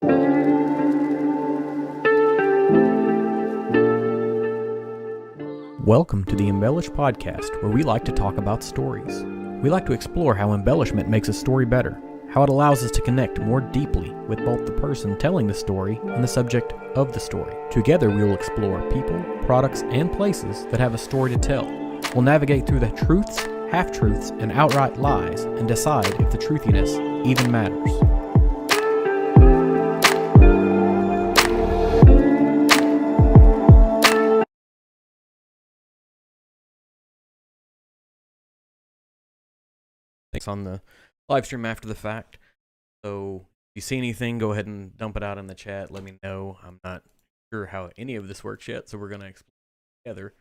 Welcome to the Embellish Podcast, where we like to talk about stories. We like to explore how embellishment makes a story better, how it allows us to connect more deeply with both the person telling the story and the subject of the story. Together, we will explore people, products, and places that have a story to tell. We'll navigate through the truths, half-truths, and outright lies, and decide if the truthiness even matters. On the live stream after the fact. So if you see anything, go ahead and dump it out in the chat. Let me know. I'm not sure how any of this works yet, so we're going to explore together.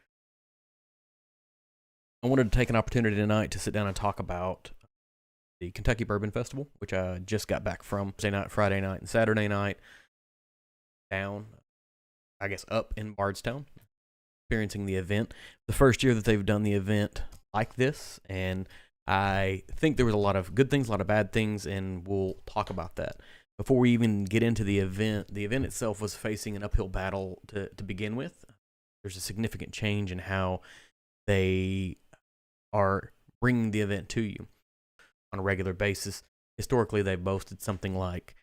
I wanted to take an opportunity tonight to sit down and talk about the Kentucky Bourbon Festival, which I just got back from Thursday night, Friday night, and Saturday night. Down, I guess, up in Bardstown, experiencing the event. The first year that they've done the event like this, and I think there was a lot of good things, a lot of bad things, and we'll talk about that. Before we even get into the event itself was facing an uphill battle to begin with. There's a significant change in how they are bringing the event to you on a regular basis. Historically, they've boasted something like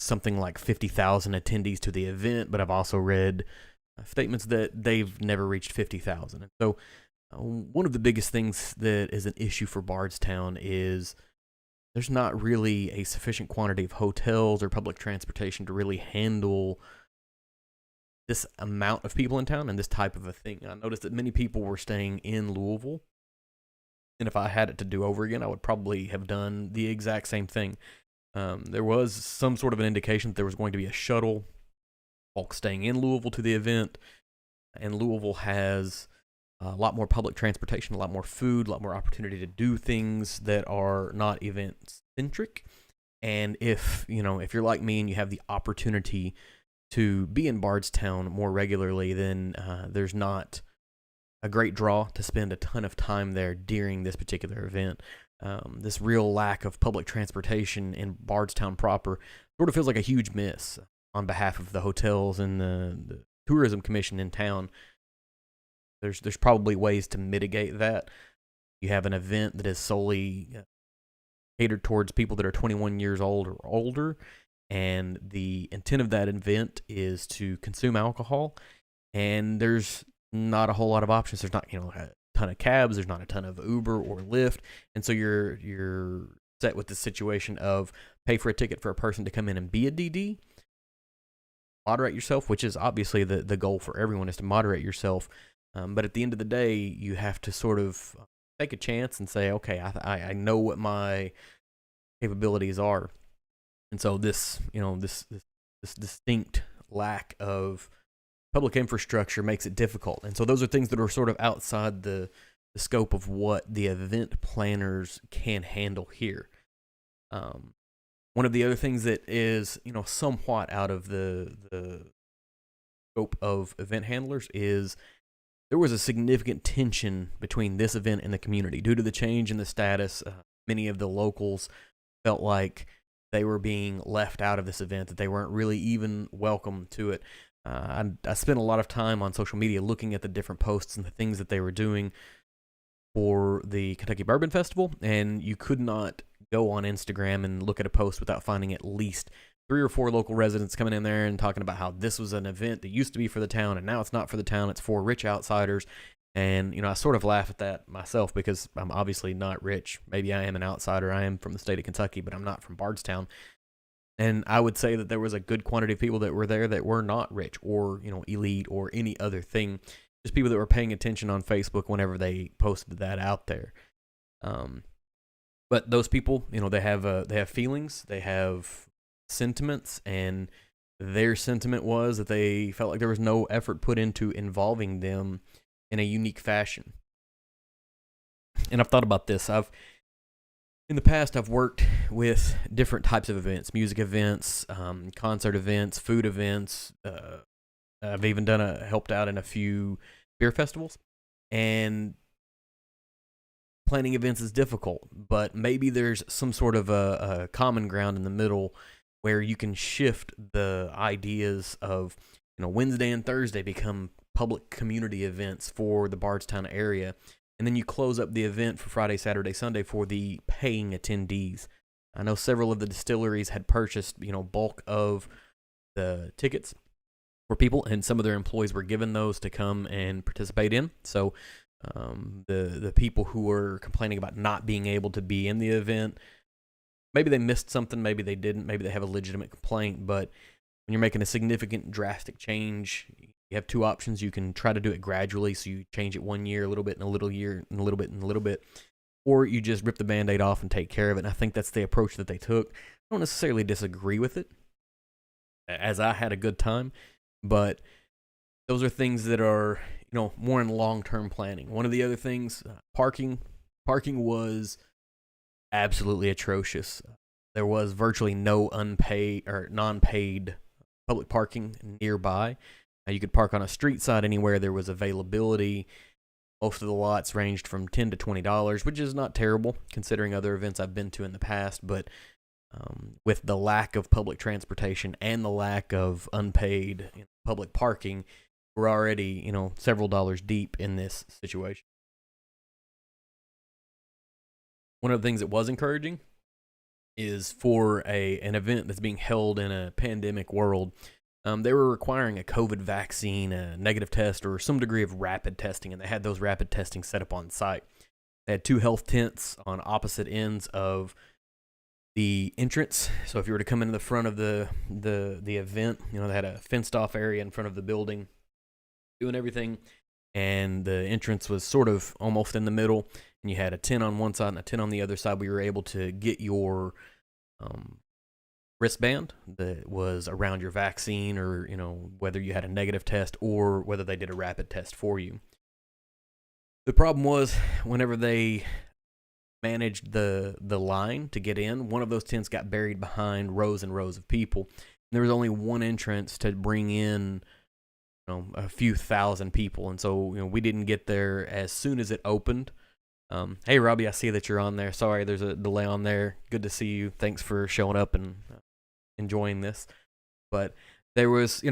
50,000 attendees to the event, but I've also read statements that they've never reached 50,000. And so one of the biggest things that is an issue for Bardstown is there's not really a sufficient quantity of hotels or public transportation to really handle this amount of people in town and this type of a thing. I noticed that many people were staying in Louisville, and if I had it to do over again, I would probably have done the exact same thing. There was some sort of an indication that there was going to be a shuttle, folks staying in Louisville to the event, and Louisville has a lot more public transportation, a lot more food, a lot more opportunity to do things that are not event-centric. And if you're like me and you have the opportunity to be in Bardstown more regularly, then there's not a great draw to spend a ton of time there during this particular event. This real lack of public transportation in Bardstown proper sort of feels like a huge miss on behalf of the hotels and the tourism commission in town. There's probably ways to mitigate that. You have an event that is solely catered towards people that are 21 years old or older, and the intent of that event is to consume alcohol, and there's not a whole lot of options. There's not a ton of cabs, there's not a ton of Uber or Lyft, and so you're set with the situation of pay for a ticket for a person to come in and be a DD, moderate yourself, which is obviously the goal for everyone, is to moderate yourself. But at the end of the day, you have to sort of take a chance and say, okay, I know what my capabilities are. And so this distinct lack of public infrastructure makes it difficult. And so those are things that are sort of outside the scope of what the event planners can handle here. One of the other things that is, somewhat out of the scope of event handlers is there was a significant tension between this event and the community. Due to the change in the status, many of the locals felt like they were being left out of this event, that they weren't really even welcome to it. I spent a lot of time on social media looking at the different posts and the things that they were doing for the Kentucky Bourbon Festival, and you could not go on Instagram and look at a post without finding at least 3 or 4 local residents coming in there and talking about how this was an event that used to be for the town and now it's not for the town, it's for rich outsiders. And, I sort of laugh at that myself because I'm obviously not rich. Maybe I am an outsider. I am from the state of Kentucky, but I'm not from Bardstown. And I would say that there was a good quantity of people that were there that were not rich or, elite or any other thing. Just people that were paying attention on Facebook whenever they posted that out there. But those people, they have feelings, they have sentiments, and their sentiment was that they felt like there was no effort put into involving them in a unique fashion. And I've thought about this. In the past, I've worked with different types of events: music events, concert events, food events. I've even helped out in a few beer festivals. And planning events is difficult, but maybe there's some sort of a common ground in the middle where you can shift the ideas of, Wednesday and Thursday become public community events for the Bardstown area. And then you close up the event for Friday, Saturday, Sunday for the paying attendees. I know several of the distilleries had purchased, bulk of the tickets for people, and some of their employees were given those to come and participate in. So the people who were complaining about not being able to be in the event, maybe they missed something, maybe they didn't, maybe they have a legitimate complaint. But when you're making a significant, drastic change, you have two options. You can try to do it gradually, so you change it 1 year, a little bit, and a little year, and a little bit, and a little bit, or you just rip the Band-Aid off and take care of it. And I think that's the approach that they took. I don't necessarily disagree with it, as I had a good time, but those are things that are, more in long-term planning. One of the other things, parking was absolutely atrocious. There was virtually no unpaid or non-paid public parking nearby. You could park on a street side anywhere there was availability. Most of the lots ranged from $10 to $20, which is not terrible considering other events I've been to in the past. But with the lack of public transportation and the lack of unpaid public parking, we're already, several dollars deep in this situation. One of the things that was encouraging is for an event that's being held in a pandemic world, they were requiring a COVID vaccine, a negative test, or some degree of rapid testing, and they had those rapid testing set up on site. They had 2 health tents on opposite ends of the entrance. So if you were to come into the front of the event, they had a fenced off area in front of the building, doing everything, and the entrance was sort of almost in the middle, and you had a tent on one side and a tent on the other side. We were able to get your wristband that was around your vaccine, or whether you had a negative test or whether they did a rapid test for you. The problem was, whenever they managed the line to get in, one of those tents got buried behind rows and rows of people. There was only one entrance to bring in a few thousand people, and so we didn't get there as soon as it opened. Hey Robbie, I see that you're on there. Sorry, there's a delay on there. Good to see you. Thanks for showing up and enjoying this. But there was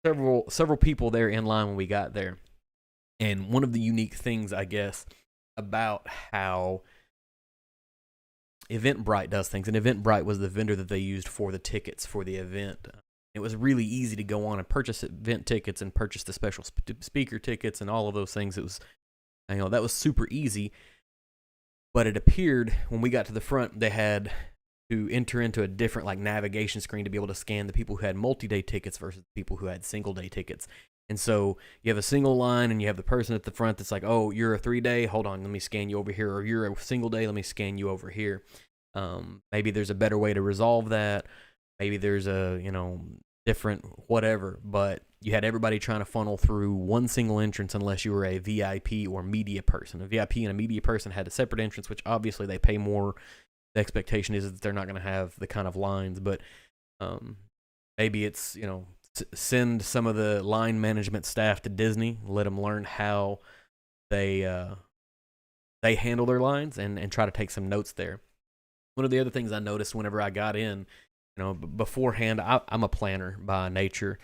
several people there in line when we got there. And one of the unique things, I guess, about how Eventbrite does things, and Eventbrite was the vendor that they used for the tickets for the event. It was really easy to go on and purchase event tickets and purchase the special speaker tickets and all of those things. It was, that was super easy. But it appeared when we got to the front, they had to enter into a different navigation screen to be able to scan the people who had multi-day tickets versus the people who had single-day tickets. And so you have a single line, and you have the person at the front that's like, oh, you're a 3-day? Hold on, let me scan you over here. Or you're a single day? Let me scan you over here. Maybe there's a better way to resolve that. Maybe there's a, different whatever. But you had everybody trying to funnel through one single entrance unless you were a VIP or media person. A VIP and a media person had a separate entrance, which obviously they pay more. The expectation is that they're not going to have the kind of lines. But maybe it's, send some of the line management staff to Disney, let them learn how they handle their lines, and try to take some notes there. One of the other things I noticed whenever I got in, beforehand, I'm a planner by nature,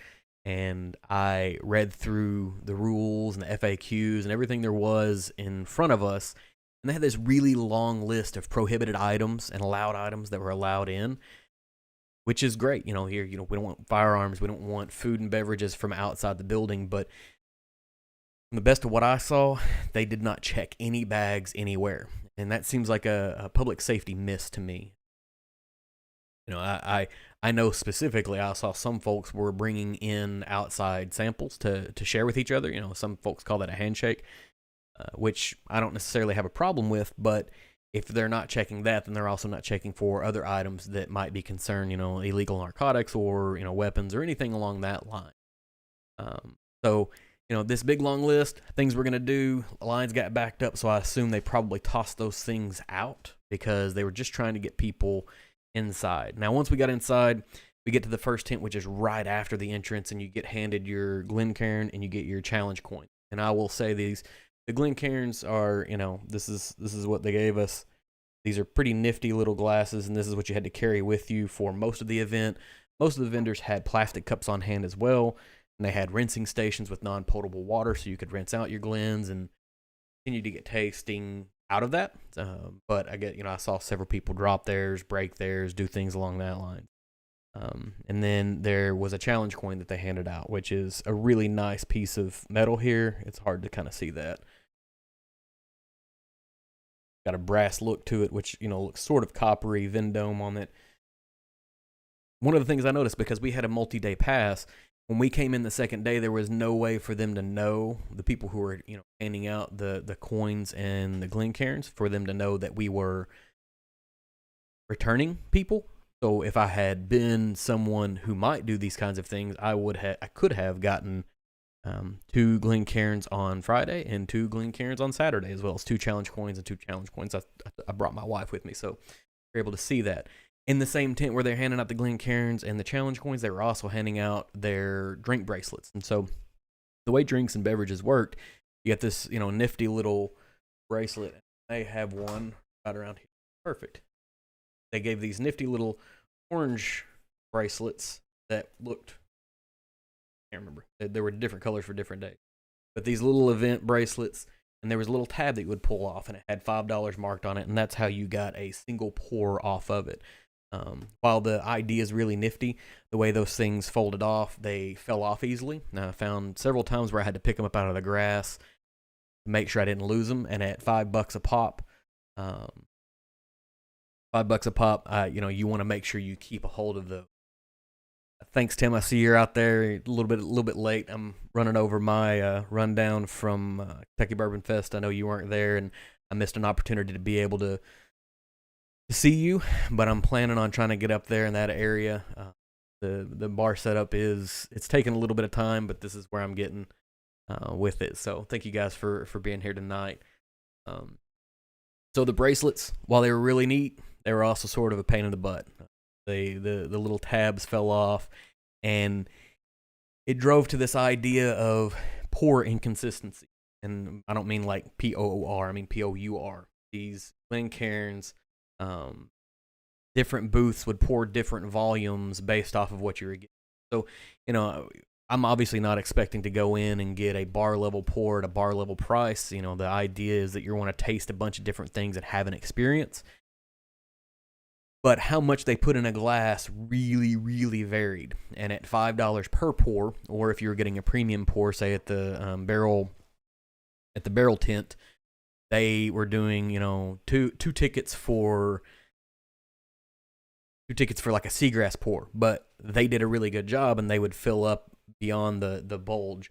and I read through the rules and the FAQs and everything there was in front of us, and they had this really long list of prohibited items and allowed items that were allowed in, which is great. Here, we don't want firearms, we don't want food and beverages from outside the building, but from the best of what I saw, they did not check any bags anywhere, and that seems like a public safety miss to me. I know specifically I saw some folks were bringing in outside samples to share with each other. Some folks call that a handshake, which I don't necessarily have a problem with, but if they're not checking that, then they're also not checking for other items that might be concerned, illegal narcotics or, weapons or anything along that line. So, this big long list, things we're going to do, lines got backed up, so I assume they probably tossed those things out because they were just trying to get people inside. Now, once we got inside, we get to the first tent, which is right after the entrance, and you get handed your Glencairn and you get your challenge coin. And I will say these the Glencairns are, this is what they gave us. These are pretty nifty little glasses, and this is what you had to carry with you for most of the event. Most of the vendors had plastic cups on hand as well, and they had rinsing stations with non-potable water, so you could rinse out your Glens and continue to get tasting out of that. But I saw several people drop theirs, break theirs, do things along that line. And then there was a challenge coin that they handed out, which is a really nice piece of metal here. It's hard to kind of see that. Got a brass look to it, which, looks sort of coppery, Vendome on it. One of the things I noticed, because we had a multi-day pass, when we came in the second day, there was no way for them to know, the people who were, handing out the coins and the Glencairns, for them to know that we were returning people. So if I had been someone who might do these kinds of things, I could have gotten 2 Glencairns on Friday and 2 Glencairns on Saturday, as well as 2 challenge coins and 2 challenge coins. I brought my wife with me, so we're able to see that. In the same tent where they're handing out the Glencairns and the challenge coins, they were also handing out their drink bracelets. And so the way drinks and beverages worked, you get this, nifty little bracelet. They have one right around here. Perfect. They gave these nifty little orange bracelets that looked, I can't remember. There were different colors for different days. But these little event bracelets, and there was a little tab that you would pull off, and it had $5 marked on it, and that's how you got a single pour off of it. While the idea is really nifty, the way those things folded off, they fell off easily. Now, I found several times where I had to pick them up out of the grass to make sure I didn't lose them, and at $5 a pop, $5 a pop, you want to make sure you keep a hold of the. Thanks, Tim. I see you're out there a little bit late. I'm running over my rundown from Kentucky Bourbon Fest. I know you weren't there, and I missed an opportunity to be able to see you, but I'm planning on trying to get up there in that area. The bar setup it's taking a little bit of time, but this is where I'm getting with it. So thank you guys for being here tonight. So the bracelets, while they were really neat, they were also sort of a pain in the butt. The little tabs fell off, and it drove to this idea of pour inconsistency. And I don't mean like P-O-O-R, I mean P-O-U-R. These Glencairns, different booths would pour different volumes based off of what you were getting. So, I'm obviously not expecting to go in and get a bar level pour at a bar level price. The idea is that you want to taste a bunch of different things and have an experience. But how much they put in a glass really, really varied. And at $5 per pour, or if you were getting a premium pour, say at the barrel tent, they were doing, two tickets for like a seagrass pour, but they did a really good job, and they would fill up beyond the bulge.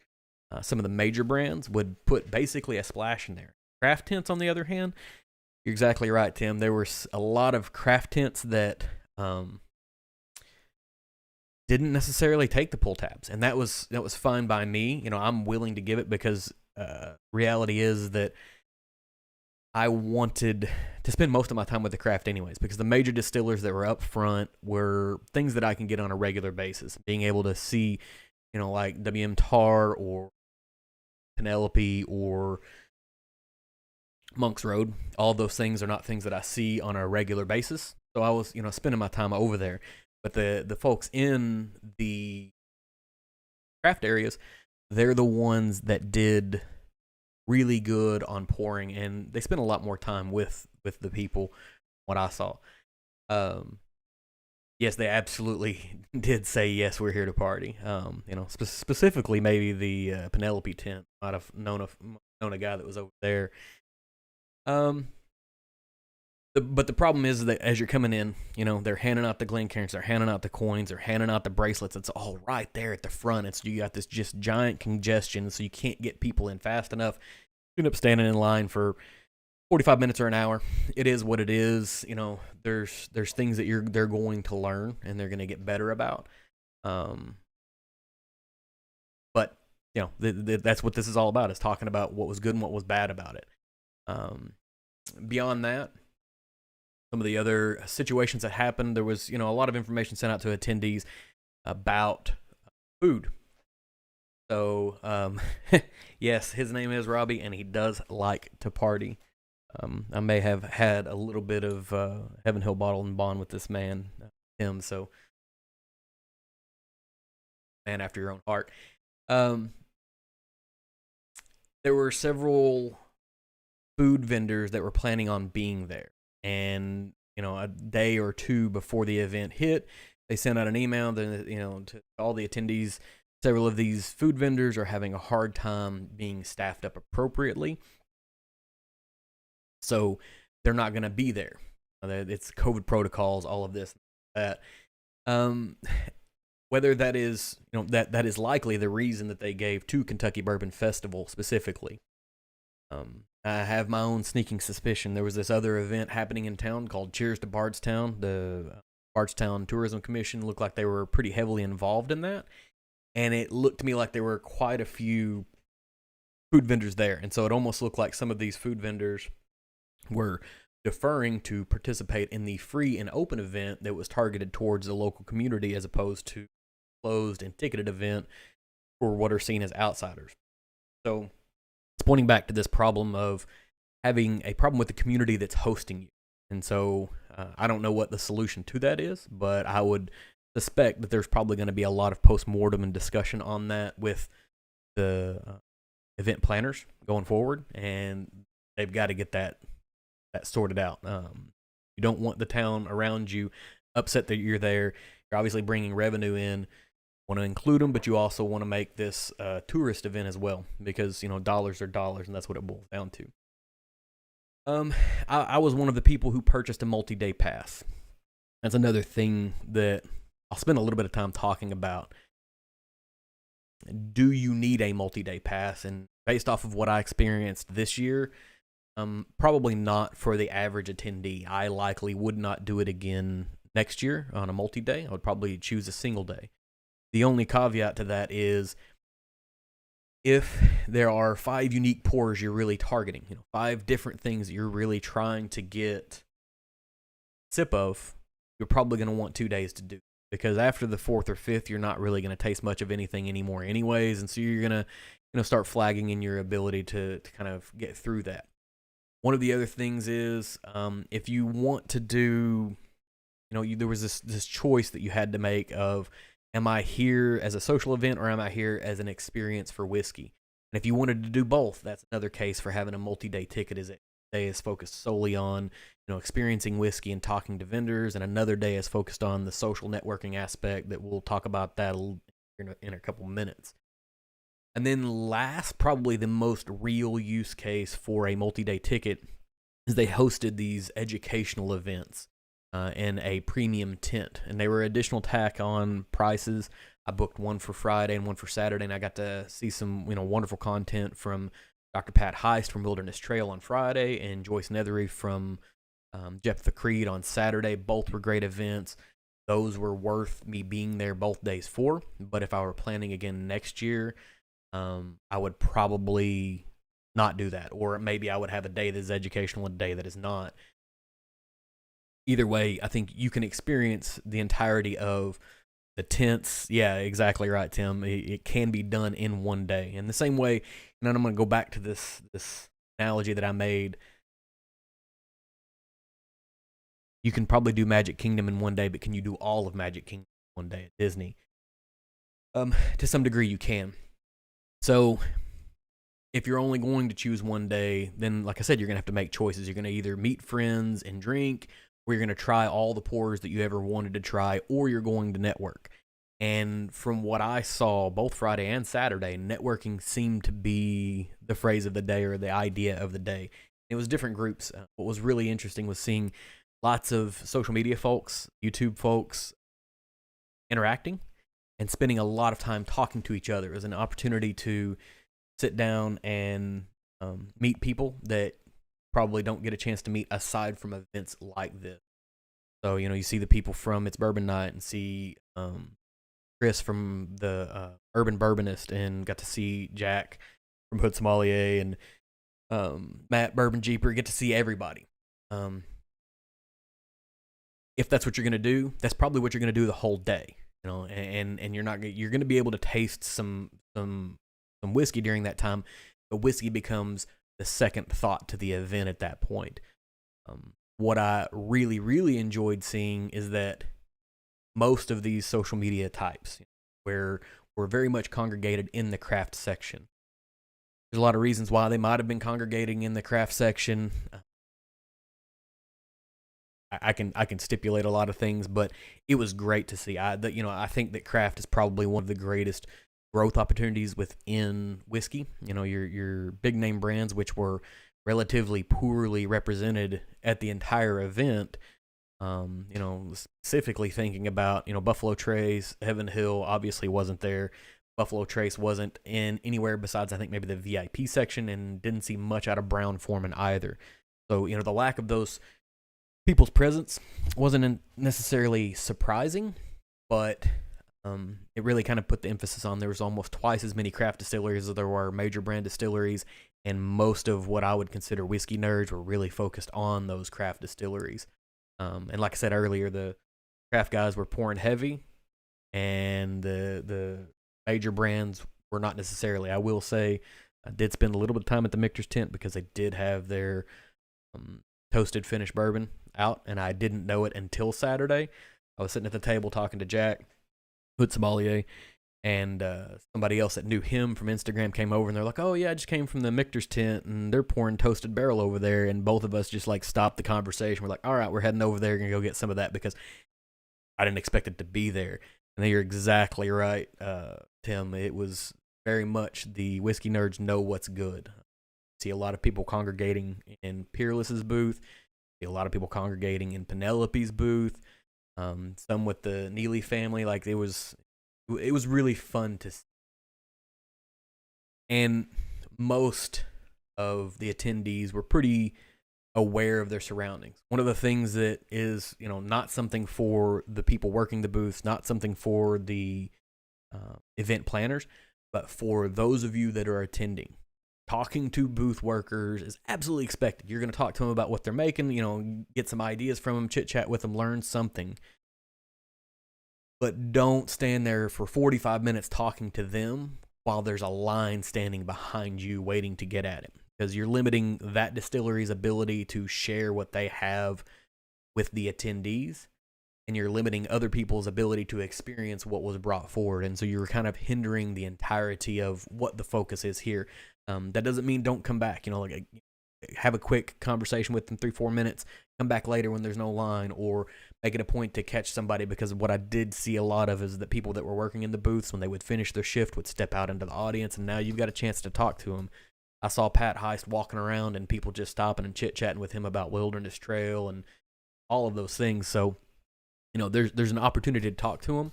Some of the major brands would put basically a splash in there. Craft tents, on the other hand, you're exactly right, Tim. There were a lot of craft tents that didn't necessarily take the pull tabs, and that was fine by me. I'm willing to give it, because reality is that I wanted to spend most of my time with the craft anyways, because the major distillers that were up front were things that I can get on a regular basis. Being able to see, like WM Tar or Penelope or Monk's Road, all those things are not things that I see on a regular basis. So I was, spending my time over there. But the folks in the craft areas, they're the ones that did really good on pouring, and they spent a lot more time with the people. What I saw, yes, they absolutely did say, yes, we're here to party. Specifically maybe the Penelope tent might have known a guy that was over there. But the problem is that as you're coming in, they're handing out the Glencairns, they're handing out the coins, they're handing out the bracelets. It's all right there at the front. You got this just giant congestion, so you can't get people in fast enough. You end up standing in line for 45 minutes or an hour. It is what it is. There's things that they're going to learn and they're going to get better about. But that's what this is all about, is talking about what was good and what was bad about it. Beyond that, some of the other situations that happened, there was, a lot of information sent out to attendees about food. So, yes, his name is Robbie, and he does like to party. I may have had a little bit of Heaven Hill Bottle and Bond with this man, him. So, man after your own heart. Um, there were several food vendors that were planning on being there, and a day or two before the event hit, they sent out an email that to all the attendees. Several of these food vendors are having a hard time being staffed up appropriately, so they're not going to be there. It's COVID protocols, all of this, that. Um, whether that is, that is likely the reason that they gave to Kentucky Bourbon Festival specifically. I have my own sneaking suspicion. There was this other event happening in town called Cheers to Bardstown. The Bardstown Tourism Commission looked like they were pretty heavily involved in that, and it looked to me like there were quite a few food vendors there, and so it almost looked like some of these food vendors were deferring to participate in the free and open event that was targeted towards the local community as opposed to closed and ticketed event for what are seen as outsiders. So it's pointing back to this problem of having a problem with the community that's hosting you. And so I don't know what the solution to that is, but I would suspect that there's probably going to be a lot of post-mortem and discussion on that with the event planners going forward, and they've got to get that sorted out. You don't want the town around you upset that you're there. You're obviously bringing revenue in. Want to include them, but you also want to make this tourist event as well, because dollars are dollars, and that's what it boils down to. I was one of the people who purchased a multi-day pass. That's another thing that I'll spend a little bit of time talking about. Do you need a multi-day pass? And based off of what I experienced this year, probably not for the average attendee. I likely would not do it again next year on a multi-day. I would probably choose a single day. The only caveat to that is if there are 5 unique pours you're really targeting, 5 different things that you're really trying to get sip of, you're probably going to want 2 days to do. Because after the 4th or 5th, you're not really going to taste much of anything anymore anyways, and so you're going to start flagging in your ability to kind of get through that. One of the other things is if you want to do, there was this choice that you had to make of, am I here as a social event or am I here as an experience for whiskey? And if you wanted to do both, that's another case for having a multi-day ticket. Is it day is focused solely on experiencing whiskey and talking to vendors, and another day is focused on the social networking aspect that we'll talk about that in a couple minutes. And then last, probably the most real use case for a multi-day ticket is they hosted these educational events in a premium tent, and they were additional tack on prices. I booked one for Friday and one for Saturday, and I got to see some wonderful content from Dr. Pat Heist from Wilderness Trail on Friday and Joyce Nethery from Jeff the Creed on Saturday. Both were great events. Those were worth me being there both days for. But if I were planning again next year, I would probably not do that. Or maybe I would have a day that is educational and a day that is not. Either way, I think you can experience the entirety of the tents. Yeah, exactly right, Tim. It can be done in one day. And the same way, and then I'm going to go back to this analogy that I made. You can probably do Magic Kingdom in one day, but can you do all of Magic Kingdom in one day at Disney? To some degree, you can. So if you're only going to choose one day, then like I said, you're going to have to make choices. You're going to either meet friends and drink, or you're going to try all the pours that you ever wanted to try, or you're going to network. And from what I saw both Friday and Saturday, networking seemed to be the phrase of the day or the idea of the day. It was different groups. What was really interesting was seeing lots of social media folks, YouTube folks interacting and spending a lot of time talking to each other. It was an opportunity to sit down and meet people that probably don't get a chance to meet aside from events like this. So, you see the people from It's Bourbon Night and see Chris from the Urban Bourbonist, and got to see Jack from Hood Sommelier and Matt Bourbon Jeeper. Get to see everybody. If that's what you're going to do, that's probably what you're going to do the whole day. And you're going to be able to taste some some whiskey during that time, but whiskey becomes the second thought to the event at that point. What I really, really enjoyed seeing is that most of these social media types, where we're very much congregated in the craft section. There's a lot of reasons why they might have been congregating in the craft section. I can stipulate a lot of things, but it was great to see. I think that craft is probably one of the greatest growth opportunities within whiskey. Your big name brands, which were relatively poorly represented at the entire event. Specifically thinking about, Buffalo Trace, Heaven Hill obviously wasn't there. Buffalo Trace wasn't in anywhere besides, I think, maybe the VIP section, and didn't see much out of Brown-Forman either. So, the lack of those people's presence wasn't necessarily surprising, but it really kind of put the emphasis on there was almost twice as many craft distilleries as there were major brand distilleries, and most of what I would consider whiskey nerds were really focused on those craft distilleries. And like I said earlier, the craft guys were pouring heavy, and the major brands were not necessarily. I will say I did spend a little bit of time at the Michter's tent because they did have their toasted finished bourbon out, and I didn't know it until Saturday. I was sitting at the table talking to Jack, Hood Sommelier, and somebody else that knew him from Instagram came over, and they're like, "Oh yeah, I just came from the Michter's tent, and they're pouring toasted barrel over there." And both of us just like stopped the conversation. We're like, "All right, we're heading over there, gonna go get some of that," because I didn't expect it to be there. And you're exactly right, Tim. It was very much the whiskey nerds know what's good. See a lot of people congregating in Peerless's booth. See a lot of people congregating in Penelope's booth. Some with the Neely family. Like it was really fun to see. And most of the attendees were pretty aware of their surroundings. One of the things that is, not something for the people working the booths, not something for the event planners, but for those of you that are attending, talking to booth workers is absolutely expected. You're going to talk to them about what they're making, get some ideas from them, chit chat with them, learn something. But don't stand there for 45 minutes talking to them while there's a line standing behind you waiting to get at it. Because you're limiting that distillery's ability to share what they have with the attendees, and you're limiting other people's ability to experience what was brought forward. And so you're kind of hindering the entirety of what the focus is here. That doesn't mean don't come back. Have a quick conversation with them, 3-4 minutes, come back later when there's no line, or make it a point to catch somebody, because what I did see a lot of is that people that were working in the booths, when they would finish their shift, would step out into the audience, and now you've got a chance to talk to them. I saw Pat Heist walking around and people just stopping and chit-chatting with him about Wilderness Trail and all of those things. So, there's an opportunity to talk to them.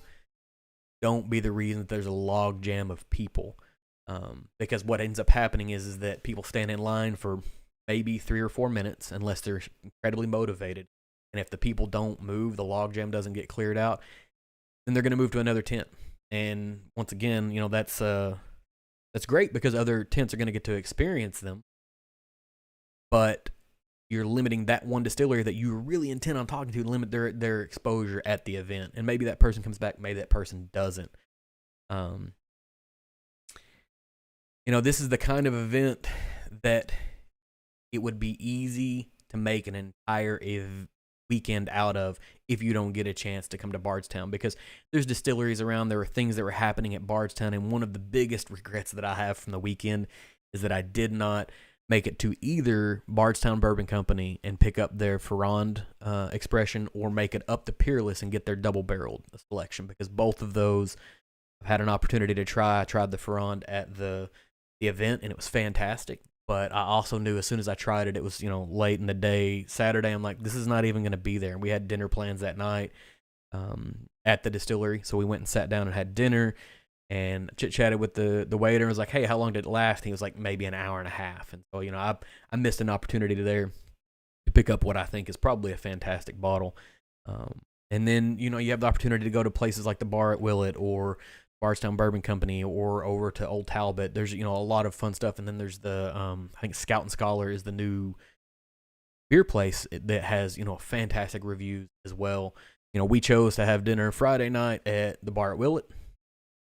Don't be the reason that there's a log jam of people, because what ends up happening is that people stand in line for maybe 3 or 4 minutes unless they're incredibly motivated. And if the people don't move, the log jam doesn't get cleared out, then they're going to move to another tent. And once again, that's great because other tents are going to get to experience them. But you're limiting that one distillery that you really intend on talking to limit their exposure at the event. And maybe that person comes back, maybe that person doesn't. This is the kind of event that it would be easy to make an entire weekend out of if you don't get a chance to come to Bardstown, because there's distilleries around. There were things that were happening at Bardstown, and one of the biggest regrets that I have from the weekend is that I did not make it to either Bardstown Bourbon Company and pick up their Ferrand expression, or make it up to Peerless and get their double-barreled selection, because both of those I've had an opportunity to try. I tried the Ferrand at the event, and it was fantastic. But I also knew as soon as I tried it, it was, late in the day, Saturday. I'm like, this is not even going to be there. And we had dinner plans that night at the distillery. So we went and sat down and had dinner and chit-chatted with the waiter, and was like, hey, how long did it last? And he was like, maybe an hour and a half. And so, I missed an opportunity there to pick up what I think is probably a fantastic bottle. And then, you have the opportunity to go to places like the Bar at Willett or Bardstown Bourbon Company, or over to Old Talbot. There's, a lot of fun stuff. And then there's the, I think Scout and Scholar is the new beer place that has, fantastic reviews as well. We chose to have dinner Friday night at the Bar at Willett.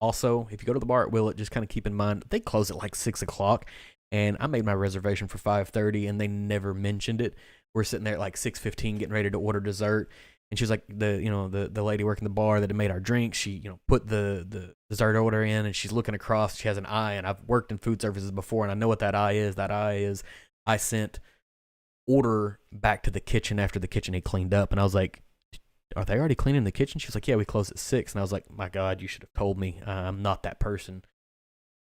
Also, if you go to the bar at Willett, just kind of keep in mind they close at like 6 o'clock, and I made my reservation for 5:30, and they never mentioned it. We're sitting there at like 6:15, getting ready to order dessert, and she was like, the lady working the bar that had made our drinks. She put the dessert order in, and she's looking across. She has an eye, and I've worked in food services before, and I know what that eye is. That eye is I sent order back to the kitchen after the kitchen had cleaned up, and I was like, are they already cleaning the kitchen? She was like, yeah, we close at 6. And I was like, my God, you should have told me. I'm not that person.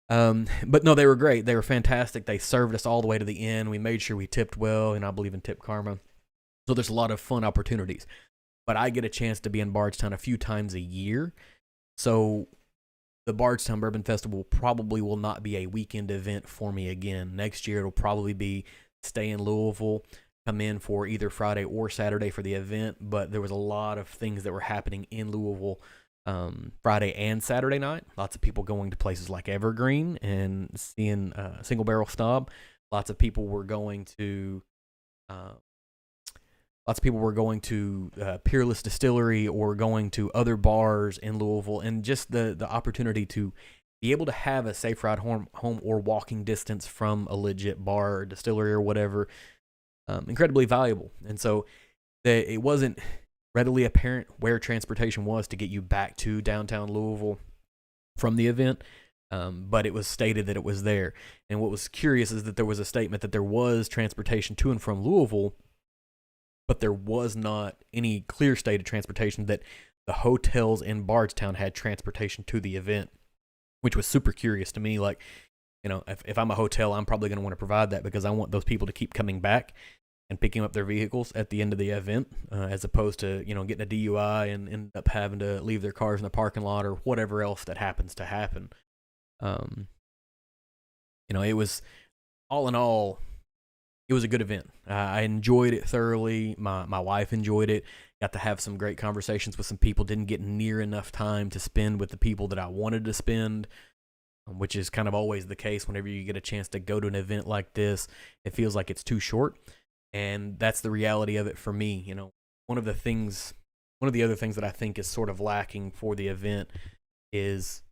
But no, they were great. They were fantastic. They served us all the way to the end. We made sure we tipped well, and I believe in tip karma. So there's a lot of fun opportunities. But I get a chance to be in Bardstown a few times a year. So the Bardstown Bourbon Festival probably will not be a weekend event for me again. Next year, it'll probably be stay in Louisville, come in for either Friday or Saturday for the event, but there was a lot of things that were happening in Louisville Friday and Saturday night. Lots of people going to places like Evergreen and seeing Single Barrel Snob. Lots of people were going to Peerless Distillery or going to other bars in Louisville, and just the opportunity to be able to have a safe ride home or walking distance from a legit bar or distillery or whatever. Incredibly valuable. And so it wasn't readily apparent where transportation was to get you back to downtown Louisville from the event, but it was stated that it was there. And what was curious is that there was a statement that there was transportation to and from Louisville, but there was not any clear stated transportation that the hotels in Bardstown had transportation to the event, which was super curious to me. Like, if I'm a hotel, I'm probably going to want to provide that because I want those people to keep coming back and picking up their vehicles at the end of the event, as opposed to, getting a DUI and end up having to leave their cars in the parking lot or whatever else that happens to happen. It was, all in all, it was a good event. I enjoyed it thoroughly. My wife enjoyed it. Got to have some great conversations with some people. Didn't get near enough time to spend with the people that I wanted to spend, which is kind of always the case whenever you get a chance to go to an event like this. It feels like it's too short. And that's the reality of it for me. One of the other things that I think is sort of lacking for the event is,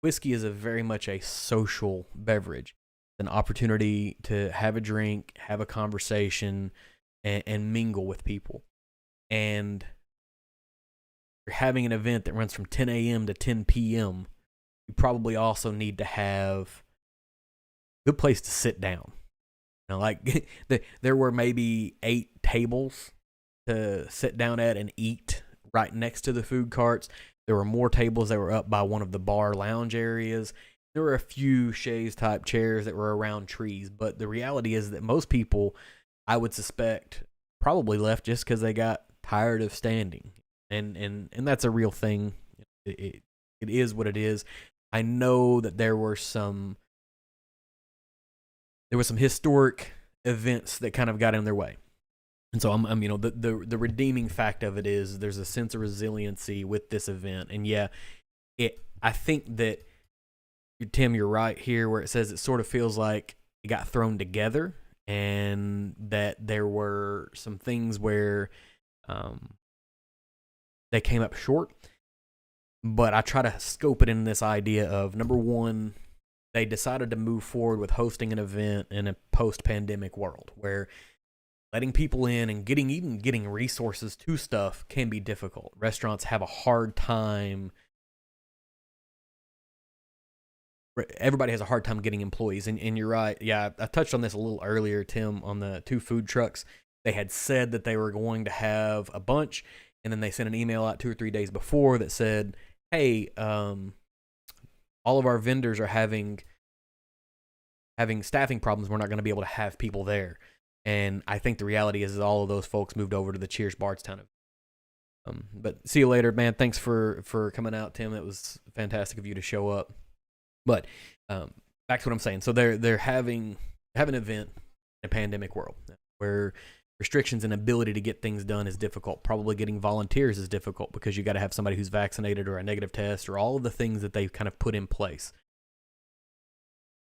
whiskey is very much a social beverage, an opportunity to have a drink, have a conversation, and mingle with people. And you're having an event that runs from 10 a.m. to 10 p.m. You probably also need to have a good place to sit down. There were maybe 8 tables to sit down at and eat right next to the food carts. There were more tables that were up by one of the bar lounge areas. There were a few chaise type chairs that were around trees, but the reality is that most people, I would suspect, probably left just because they got tired of standing, and that's a real thing. It is what it is. I know that there were some historic events that kind of got in their way. And so I'm the redeeming fact of it is there's a sense of resiliency with this event. And yeah, I think that, Tim, you're right here where it says it sort of feels like it got thrown together and that there were some things where they came up short. But I try to scope it in this idea of, number one, they decided to move forward with hosting an event in a post-pandemic world where letting people in and getting resources to stuff can be difficult. Restaurants have a hard time. Everybody has a hard time getting employees. And you're right. Yeah, I touched on this a little earlier, Tim, on the 2 food trucks. They had said that they were going to have a bunch, and then they sent an email out 2 or 3 days before that said, hey, all of our vendors are having staffing problems. We're not going to be able to have people there. And I think the reality is all of those folks moved over to the Cheers Bardstown. But see you later, man. Thanks for coming out, Tim. It was fantastic of you to show up. But back to what I'm saying. So they're having an event in a pandemic world where restrictions and ability to get things done is difficult. Probably getting volunteers is difficult because you got to have somebody who's vaccinated or a negative test or all of the things that they've kind of put in place.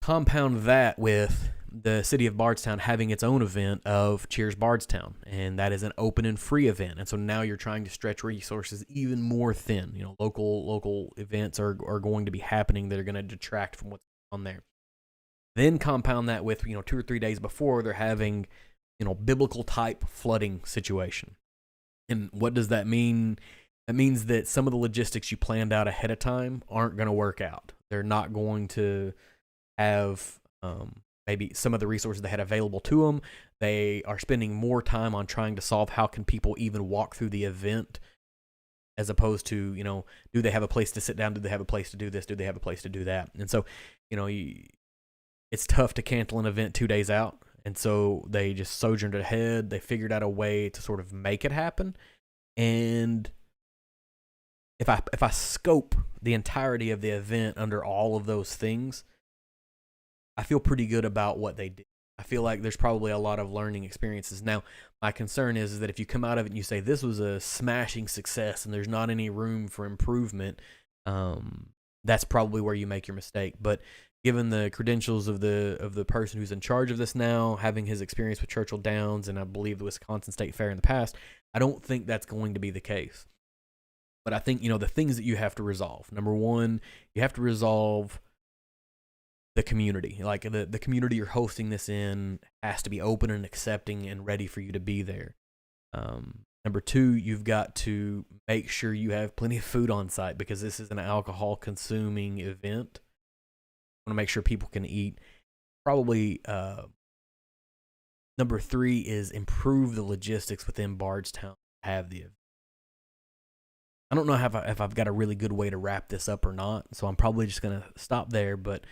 Compound that with the city of Bardstown having its own event of Cheers Bardstown, and that is an open and free event. And so now you're trying to stretch resources even more thin. Local events are going to be happening that are going to detract from what's on there. Then compound that with 2 or 3 days before they're having biblical type flooding situation. And what does that mean? That means that some of the logistics you planned out ahead of time aren't going to work out. They're not going to have maybe some of the resources they had available to them. They are spending more time on trying to solve how can people even walk through the event, as opposed to, do they have a place to sit down? Do they have a place to do this? Do they have a place to do that? And so, it's tough to cancel an event 2 days out. And so they just sojourned ahead. They figured out a way to sort of make it happen. And if I scope the entirety of the event under all of those things, I feel pretty good about what they did. I feel like there's probably a lot of learning experiences. Now, my concern is that if you come out of it and you say this was a smashing success and there's not any room for improvement, that's probably where you make your mistake. But given the credentials of the person who's in charge of this now, having his experience with Churchill Downs and I believe the Wisconsin State Fair in the past, I don't think that's going to be the case. But I think, the things that you have to resolve. Number one, you have to resolve the community. Like the community you're hosting this in has to be open and accepting and ready for you to be there. Number two, you've got to make sure you have plenty of food on site because this is an alcohol consuming event. I want to make sure people can eat. Probably number three is improve the logistics within Bardstown to have the event. I don't know if I've got a really good way to wrap this up or not, so I'm probably just going to stop there, but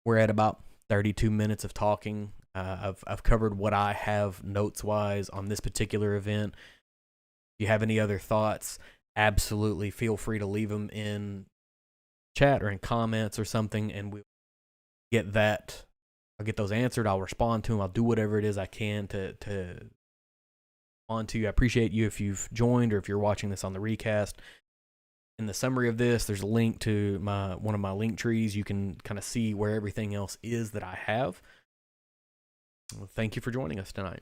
we're at about 32 minutes of talking. I've covered what I have notes-wise on this particular event. If you have any other thoughts, absolutely feel free to leave them in chat or in comments or something, and we'll get that. I'll get those answered. I'll respond to them. I'll do whatever it is I can to on to you. I appreciate you if you've joined or if you're watching this on the recast. In the summary of this, there's a link to one of my link trees. You can kind of see where everything else is that I have. Well, thank you for joining us tonight.